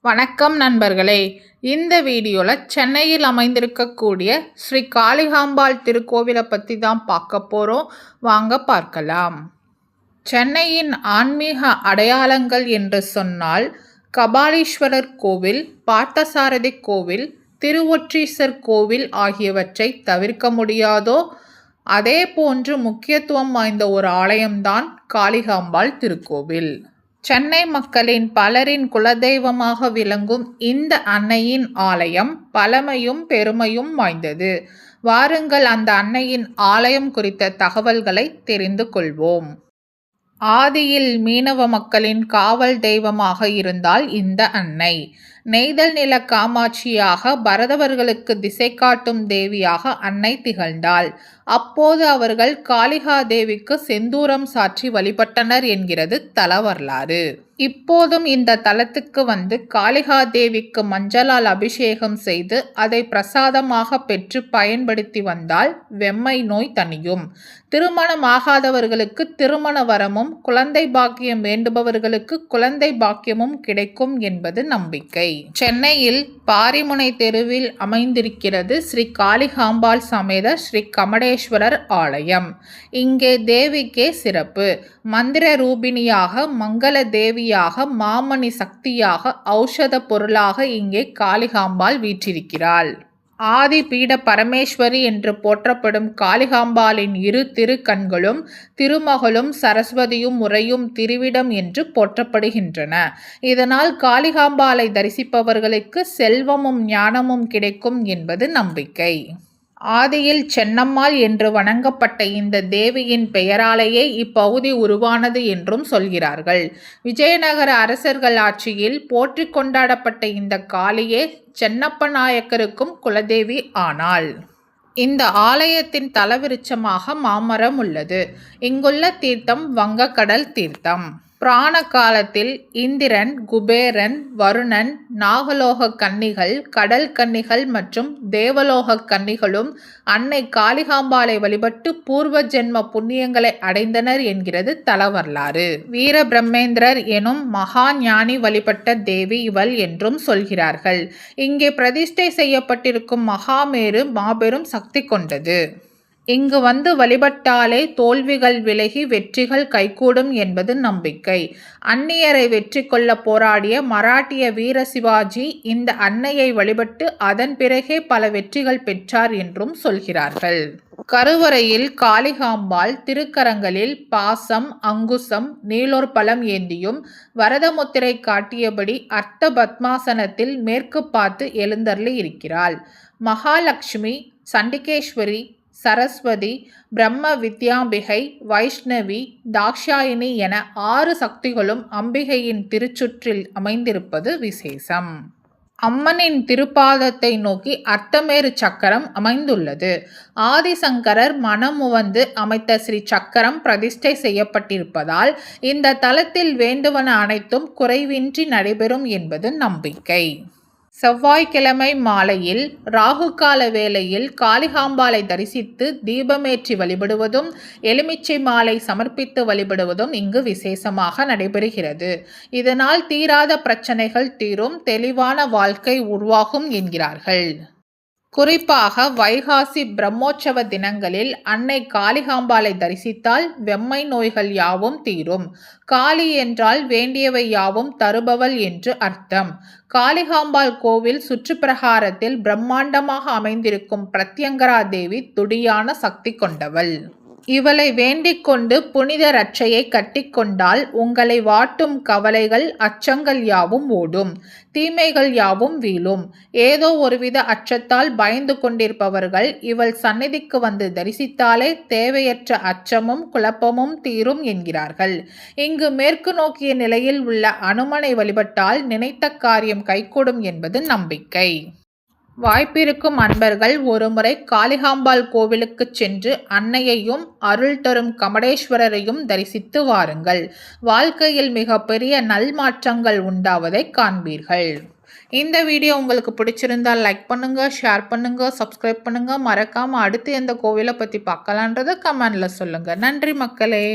வணக்கம் நண்பர்களே. இந்த வீடியோவில் சென்னையில் அமைந்திருக்கக்கூடிய ஸ்ரீ காளிகாம்பாள் திருக்கோவிலை பற்றி தான் பார்க்க போகிறோம். வாங்க பார்க்கலாம். சென்னையின் ஆன்மீக அடையாளங்கள் என்று சொன்னால் கபாலீஸ்வரர் கோவில், பார்த்தசாரதி கோவில், திருவொற்றீசர் கோவில் ஆகியவற்றை தவிர்க்க முடியாதோ அதே போன்று முக்கியத்துவம் வாய்ந்த ஒரு ஆலயம்தான் காளிகாம்பாள் திருக்கோவில். சென்னை மக்களின் பலரின் குலதெய்வமாக விளங்கும் இந்த அன்னையின் ஆலயம் பழமையும் பெருமையும் வாய்ந்தது. வாருங்கள் அந்த அன்னையின் ஆலயம் குறித்த தகவல்களை தெரிந்து கொள்வோம். ஆதியில் மீனவ மக்களின் காவல் தெய்வமாக இருந்தால் இந்த அன்னை. நெய்தல் நில காமாட்சியாக பரதவர்களுக்கு திசை காட்டும் தேவியாக அன்னை திகழ்ந்தாள். அப்போது அவர்கள் காளிகா தேவிக்கு செந்தூரம் சாற்றி வழிபட்டனர் என்கிறது தல வரலாறு. இப்போதும் இந்த தலத்துக்கு வந்து காளிகா தேவிக்கு மஞ்சளால் அபிஷேகம் செய்து அதை பிரசாதமாக பெற்று பயன்படுத்தி வந்தால் வெம்மை நோய் தணியும். திருமணமாகாதவர்களுக்கு திருமண வரமும், குழந்தை பாக்கியம் வேண்டுபவர்களுக்கு குழந்தை பாக்கியமும் கிடைக்கும் என்பது நம்பிக்கை. சென்னையில் பாரிமுனை தெருவில் அமைந்திருக்கிறது ஸ்ரீ காளிகாம்பாள் சமேத ஸ்ரீ கமடேஸ்வரர் ஆலயம். இங்கே தேவிக்கே சிறப்பு. மந்திர ரூபிணியாக, மங்கள தேவியாக, மாமணி சக்தியாக, ஔஷத பொருளாக இங்கே காளிகாம்பாள் வீற்றிருக்கிறாள். ஆதி பீட பரமேஸ்வரி என்று போற்றப்படும் காளிகாம்பாளின் இரு திருக்கண்களும் திருமகளும் சரஸ்வதியும் உறையும் திருவிடம் என்று போற்றப்படுகின்றன. இதனால் காளிகாம்பாளை தரிசிப்பவர்களுக்கு செல்வமும் ஞானமும் கிடைக்கும் என்பது நம்பிக்கை. ஆதியில் சென்னம்மாள் என்று வணங்கப்பட்ட இந்த தேவியின் பெயராலேயே இப்பகுதி உருவானது என்றும் சொல்கிறார்கள். விஜயநகர அரசர்கள் ஆட்சியில் போற்றி கொண்டாடப்பட்ட இந்த காளியே சென்னப்ப நாயக்கருக்கும் குலதேவி ஆனாள். இந்த ஆலயத்தின் தலவிருட்சமாக மாமரம் உள்ளது. இங்குள்ள தீர்த்தம் வங்கக்கடல் தீர்த்தம். புராண காலத்தில் இந்திரன், குபேரன், வருணன், நாகலோக கன்னிகள், கடல் கன்னிகள் மற்றும் தேவலோக கன்னிகளும் அன்னை காளிகாம்பாளை வழிபட்டு பூர்வ ஜென்ம புண்ணியங்களை அடைந்தனர் என்கிறது தல வரலாறு. வீர பிரம்மேந்திரர் எனும் மகா ஞானி வழிபட்ட தேவி இவள் என்றும் சொல்கிறார்கள். இங்கே பிரதிஷ்டை செய்யப்பட்டிருக்கும் மகாமேரு மாபெரும் சக்தி கொண்டது. இங்கு வந்து வழிபட்டாலே தோல்விகள் விலகி வெற்றிகள் கைகூடும் என்பது நம்பிக்கை. அந்நியரை வெற்றி கொள்ள போராடிய மராட்டிய வீர சிவாஜி இந்த அன்னையை வழிபட்டு அதன் பிறகே பல வெற்றிகள் பெற்றார் என்றும் சொல்கிறார்கள். கருவறையில் காளிகாம்பாள் திருக்கரங்களில் பாசம், அங்குசம், நீலோற்பலம் ஏந்தியும் வரதமுத்திரை காட்டியபடி அர்த்த பத்மாசனத்தில் மேற்கு பார்த்து எழுந்தருளி இருக்கிறாள். மகாலட்சுமி, சண்டிகேஸ்வரி, சரஸ்வதி, பிரம்ம வித்யாம்பிகை, வைஷ்ணவி, தாக்ஷாயினி என 6 சக்திகளும் அம்பிகையின் திருச்சுற்றில் அமைந்திருப்பது விசேஷம். அம்மனின் திருப்பாதத்தை நோக்கி அர்த்தமேரு சக்கரம் அமைந்துள்ளது. ஆதிசங்கரர் மனமுவந்து அமைத்த ஸ்ரீ சக்கரம் பிரதிஷ்டை செய்யப்பட்டிருப்பதால் இந்த தலத்தில் வேண்டுவன அனைத்தும் குறைவின்றி நடைபெறும் என்பது நம்பிக்கை. செவ்வாய்க்கிழமை மாலையில் ராகுகால வேளையில் காளிகாம்பாளை தரிசித்து தீபமேற்றி வழிபடுவதும், எலுமிச்சை மாலை சமர்ப்பித்து வழிபடுவதும் இங்கு விசேஷமாக நடைபெறுகிறது. இதனால் தீராத பிரச்சனைகள் தீரும், தெளிவான வாழ்க்கை உருவாகும் என்கிறார்கள். குறிப்பாக வைகாசி பிரம்மோற்சவ தினங்களில் அன்னை காளிகாம்பாளை தரிசித்தால் வெம்மை நோய்கள் யாவும் தீரும். காளி என்றால் வேண்டியவை யாவும் தருபவள் என்று அர்த்தம். காளிகாம்பாள் கோவில் சுற்றுப்பிரகாரத்தில் பிரம்மாண்டமாக அமைந்திருக்கும் பிரத்யங்கரா தேவி துடியான சக்தி கொண்டவள். இவளை வேண்டிக் கொண்டு புனித ரட்சையை கட்டிக்கொண்டால் உங்களை வாட்டும் கவலைகள், அச்சங்கள் யாவும் ஓடும், தீமைகள் யாவும் வீழும். ஏதோ ஒருவித அச்சத்தால் பயந்து கொண்டிருப்பவர்கள் இவள் சந்நிதிக்கு வந்து தரிசித்தாலே தேவையற்ற அச்சமும் குழப்பமும் தீரும் என்கிறார்கள். இங்கு மேற்கு நோக்கிய நிலையில் உள்ள அனுமனை வழிபட்டால் நினைத்த காரியம் கைகூடும் என்பது நம்பிக்கை. வாய்ப்பிருக்கும் அன்பர்கள் ஒருமுறை காளிகாம்பாள் கோவிலுக்கு சென்று அன்னையையும் அருள் தரும் கமடேஸ்வரரையும் தரிசித்து வாருங்கள். வாழ்க்கையில் மிகப்பெரிய நல்மாற்றங்கள் உண்டாவதை காண்பீர்கள். இந்த வீடியோ உங்களுக்கு பிடிச்சிருந்தால் லைக் பண்ணுங்க, ஷேர் பண்ணுங்க, சப்ஸ்கிரைப் பண்ணுங்க. மறக்காம அடுத்து எந்த கோவிலை பற்றி பார்க்கலான்றதை கமெண்ட்ல சொல்லுங்க. நன்றி மக்களே.